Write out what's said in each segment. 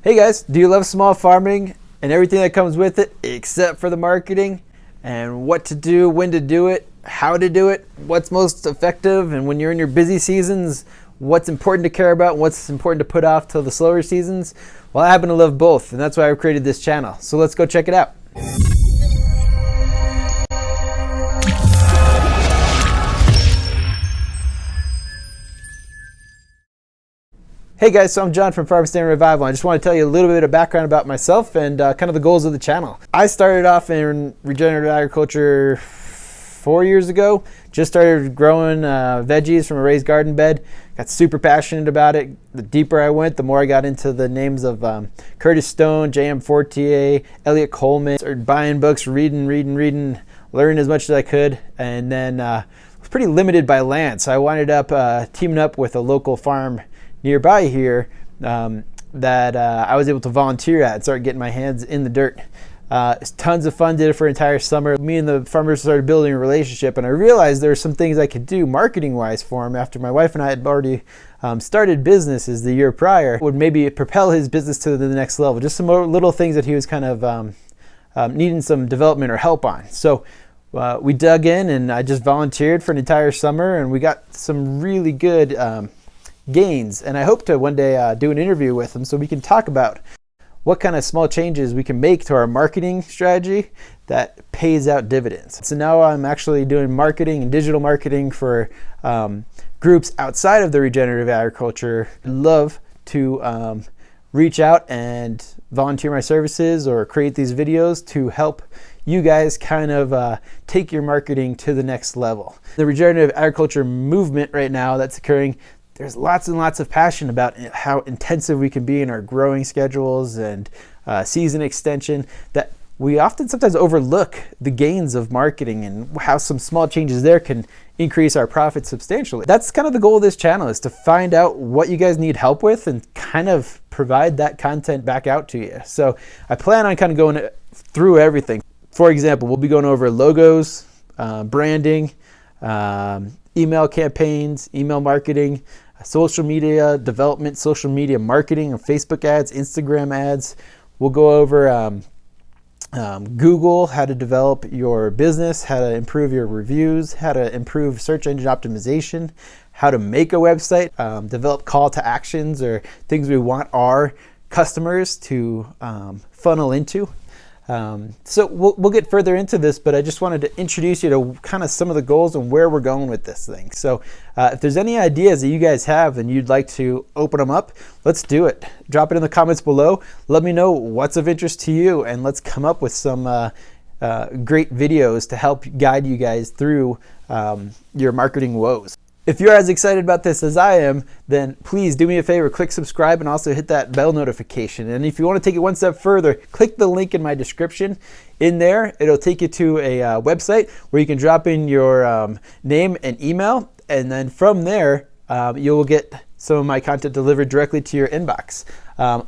Hey guys, do you love small farming and everything that comes with it except for the marketing and what to do, when to do it, how to do it, what's most effective, and when you're in your busy seasons, what's important to care about, what's important to put off till the slower seasons? Well, I happen to love both, and that's why I've created this channel. So let's go check it out. Hey guys, so I'm John from Farm Stand Revival. I just want to tell you a little bit of background about myself and kind of the goals of the channel. I started off in regenerative agriculture 4 years ago. Just started growing veggies from a raised garden bed. Got super passionate about it. The deeper I went, the more I got into the names of Curtis Stone, J.M. Fortier, Elliot Coleman. Started buying books, reading, learning as much as I could, and then was pretty limited by land. So I wound up teaming up with a local farm nearby here that I was able to volunteer at and start getting my hands in the dirt. It's tons of fun, did it for an entire summer. Me and the farmers started building a relationship, and I realized there were some things I could do marketing-wise for him after my wife and I had already started businesses the year prior. Would maybe propel his business to the next level. Just some more little things that he was kind of needing some development or help on. So we dug in, and I just volunteered for an entire summer, and we got some really good gains, and I hope to one day do an interview with them so we can talk about what kind of small changes we can make to our marketing strategy that pays out dividends. So now I'm actually doing marketing and digital marketing for groups outside of the regenerative agriculture. I'd love to reach out and volunteer my services or create these videos to help you guys kind of take your marketing to the next level. The regenerative agriculture movement right now that's occurring, there's lots and lots of passion about how intensive we can be in our growing schedules and season extension that we often sometimes overlook the gains of marketing and how some small changes there can increase our profits substantially. That's kind of the goal of this channel, is to find out what you guys need help with and kind of provide that content back out to you. So I plan on kind of going through everything. For example, we'll be going over logos, branding, email campaigns, email marketing, social media development, social media marketing, or Facebook ads, Instagram ads. We'll go over Google, how to develop your business, how to improve your reviews, how to improve search engine optimization, how to make a website, develop call to actions or things we want our customers to funnel into. So we'll get further into this, but I just wanted to introduce you to kind of some of the goals and where we're going with this thing. So if there's any ideas that you guys have and you'd like to open them up, let's do it. Drop it in the comments below. Let me know what's of interest to you, and let's come up with some great videos to help guide you guys through your marketing woes. If you're as excited about this as I am, then please do me a favor, click subscribe and also hit that bell notification. And if you want to take it one step further, click the link in my description. In there, it'll take you to a website where you can drop in your name and email. And then from there, you will get some of my content delivered directly to your inbox.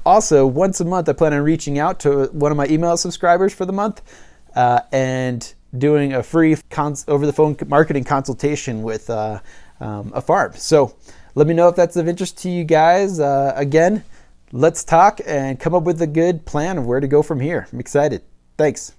Also, once a month, I plan on reaching out to one of my email subscribers for the month and doing a free over-the-phone marketing consultation with a farm. So let me know if that's of interest to you guys. Again, let's talk and come up with a good plan of where to go from here. I'm excited. Thanks.